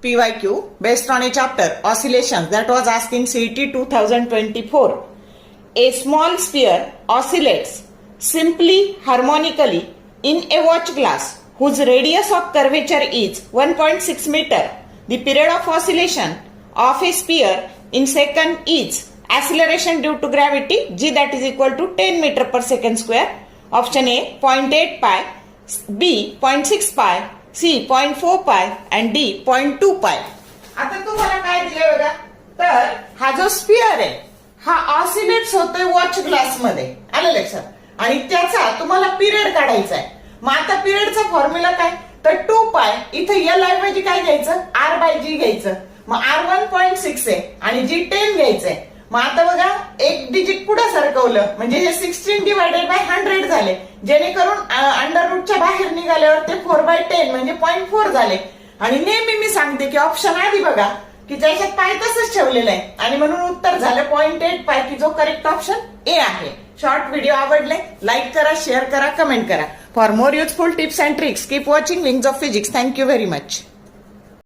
PYQ based on a chapter oscillations that was asked in CET 2024. A small sphere oscillates simply harmonically in a watch glass whose radius of curvature is 1.6 meter. The period of oscillation of a sphere in second is acceleration due to gravity g, that is equal to 10 meter per second square. Option A 0.8 pi, B 0.6 pi, C 0.4 pi and D 0.2 pi. आता तुम्हाला काय दिले बघा, तर हा जो sphere आहे हा ऑसिलेट्स होतोय वॉच ग्लास मध्ये, आलं लक्षात, आणि त्याचा तुम्हाला पिरियड काढायचा आहे. मग आता पिरियडचा फॉर्म्युला काय, तर 2 पाय, इथे एल ऐवजी काय घ्यायचं, आर बाय जी घ्यायचं. मग आर 1.6 आहे आणि जी 10 घ्यायचंय. मग आता बघा एक डिजिट पुढे सरकवलं म्हणजे हे 16 डिवायडेड बाय 100 झाले, जेणेकरून अंडर रूटच्या बाहेर निघाल्यावर ते 4/10 म्हणजे 0.4 झाले. आणि नेहमी मी सांगते की ऑप्शन आधी बघा की त्याच्यात पाय तसंच ठेवलेलं आहे आणि म्हणून उत्तर झालं 0.8 पाय, की जो करेक्ट ऑप्शन ए आहे. शॉर्ट व्हिडिओ आवडले लाईक करा, शेअर करा, कमेंट करा. For more useful tips and tricks keep watching wings of physics. Thank you very much.